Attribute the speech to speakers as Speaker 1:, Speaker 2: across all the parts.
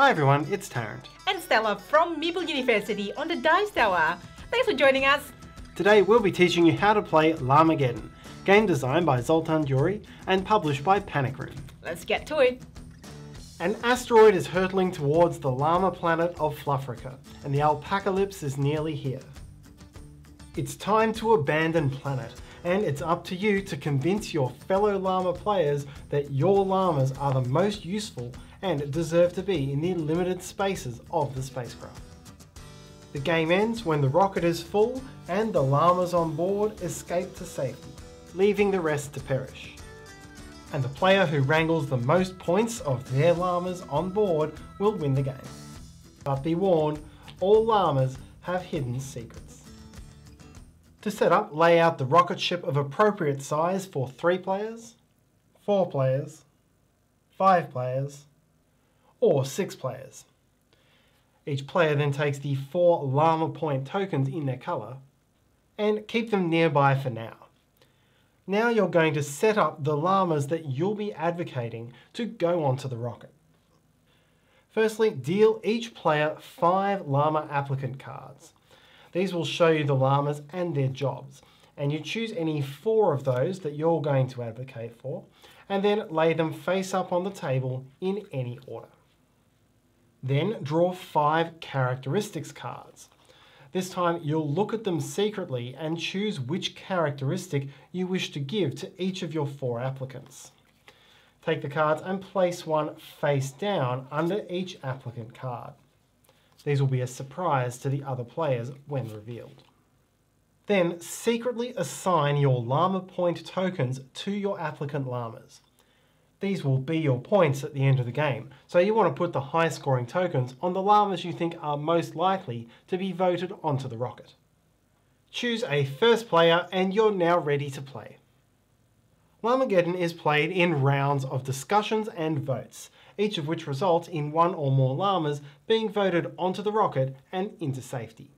Speaker 1: Hi everyone, it's Tarrant.
Speaker 2: And Stella from Meeple University on the Dice Tower. Thanks for joining us.
Speaker 1: Today we'll be teaching you how to play Llamageddon, game designed by Zoltan Jury and published by Panic Room.
Speaker 2: Let's get to it.
Speaker 1: An asteroid is hurtling towards the llama planet of Fluffrica, and the alpacalypse is nearly here. It's time to abandon planet, and it's up to you to convince your fellow llama players that your llamas are the most useful and deserve to be in the limited spaces of the spacecraft. The game ends when the rocket is full and the llamas on board escape to safety, leaving the rest to perish. And the player who wrangles the most points of their llamas on board will win the game. But be warned, all llamas have hidden secrets. To set up, lay out the rocket ship of appropriate size for 3 players, 4 players, 5 players, or 6 players. Each player then takes the 4 llama point tokens in their colour and keep them nearby for now. Now you're going to set up the llamas that you'll be advocating to go onto the rocket. Firstly, deal each player 5 llama applicant cards. These will show you the llamas and their jobs, and you choose any 4 of those that you're going to advocate for, and then lay them face up on the table in any order. Then draw 5 characteristics cards. This time you'll look at them secretly and choose which characteristic you wish to give to each of your 4 applicants. Take the cards and place one face down under each applicant card. These will be a surprise to the other players when revealed. Then secretly assign your llama point tokens to your applicant llamas. These will be your points at the end of the game, so you want to put the high scoring tokens on the llamas you think are most likely to be voted onto the rocket. Choose a first player and you're now ready to play. Llamageddon is played in rounds of discussions and votes, each of which results in 1 or more llamas being voted onto the rocket and into safety.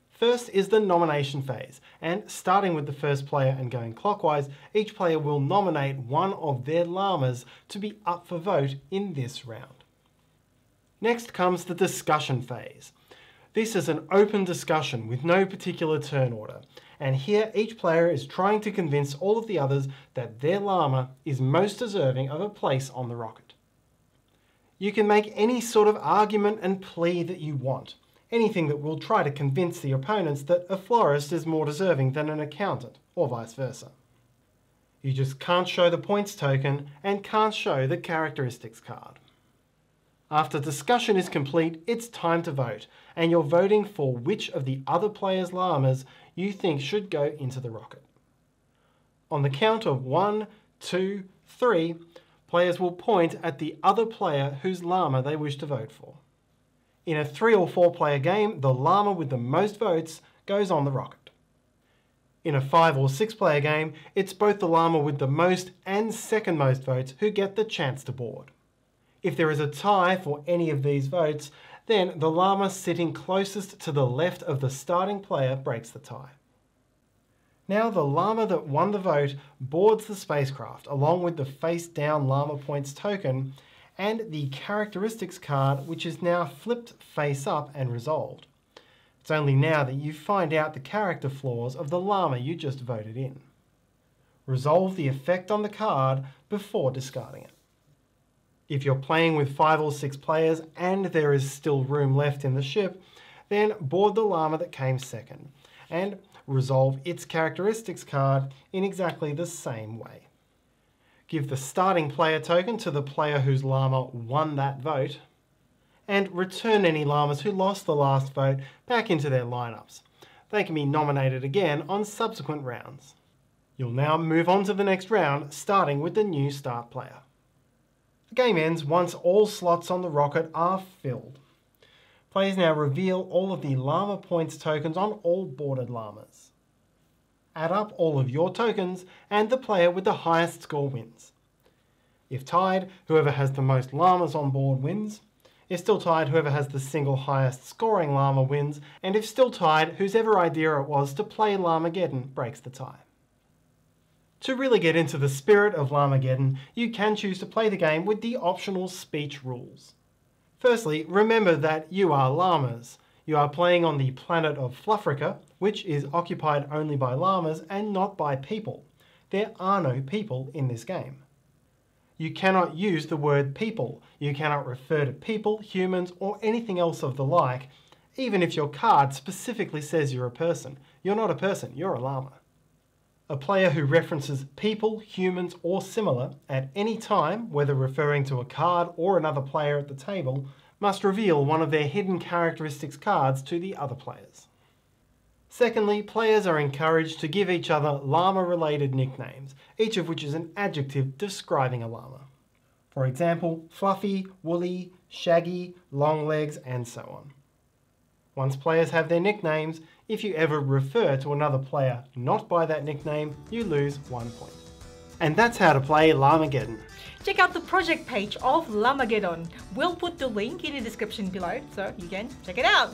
Speaker 1: First is the nomination phase, and starting with the first player and going clockwise, each player will nominate one of their llamas to be up for vote in this round. Next comes the discussion phase. This is an open discussion with no particular turn order, and here each player is trying to convince all of the others that their llama is most deserving of a place on the rocket. You can make any sort of argument and plea that you want. Anything that will try to convince the opponents that a florist is more deserving than an accountant, or vice versa. You just can't show the points token and can't show the characteristics card. After discussion is complete, it's time to vote, and you're voting for which of the other players' llamas you think should go into the rocket. On the count of 1, 2, 3, players will point at the other player whose llama they wish to vote for. In a 3 or 4 player game, the llama with the most votes goes on the rocket. In a 5 or 6 player game, it's both the llama with the most and second most votes who get the chance to board. If there is a tie for any of these votes, then the llama sitting closest to the left of the starting player breaks the tie. Now the llama that won the vote boards the spacecraft along with the face down llama points token and the characteristics card, which is now flipped face up and resolved. It's only now that you find out the character flaws of the llama you just voted in. Resolve the effect on the card before discarding it. If you're playing with 5 or 6 players and there is still room left in the ship, then board the llama that came second and resolve its characteristics card in exactly the same way. Give the starting player token to the player whose llama won that vote, and return any llamas who lost the last vote back into their lineups. They can be nominated again on subsequent rounds. You'll now move on to the next round, starting with the new start player. The game ends once all slots on the rocket are filled. Players now reveal all of the llama points tokens on all boarded llamas. Add up all of your tokens and the player with the highest score wins. If tied, whoever has the most llamas on board wins. If still tied, whoever has the single highest scoring llama wins. And if still tied, whosever idea it was to play Llamageddon breaks the tie. To really get into the spirit of Llamageddon, you can choose to play the game with the optional speech rules. Firstly, remember that you are llamas. You are playing on the planet of Fluffrica, which is occupied only by llamas and not by people. There are no people in this game. You cannot use the word people. You cannot refer to people, humans, or anything else of the like, even if your card specifically says you're a person. You're not a person, you're a llama. A player who references people, humans, or similar at any time, whether referring to a card or another player at the table, must reveal one of their hidden characteristics cards to the other players. Secondly, players are encouraged to give each other llama-related nicknames, each of which is an adjective describing a llama. For example, fluffy, woolly, shaggy, long legs, and so on. Once players have their nicknames, if you ever refer to another player not by that nickname, you lose 1 point. And that's how to play Llamageddon.
Speaker 2: Check out the project page of Llamageddon. We'll put the link in the description below, so you can check it out.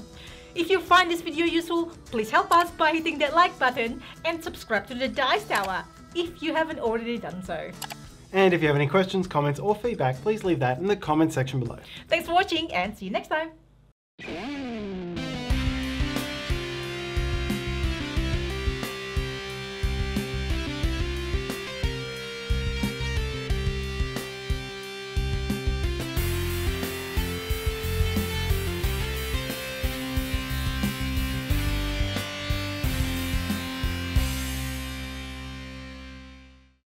Speaker 2: If you find this video useful, please help us by hitting that like button and subscribe to the Dice Tower if you haven't already done so.
Speaker 1: And if you have any questions, comments, or feedback, please leave that in the comment section below.
Speaker 2: Thanks for watching and see you next time.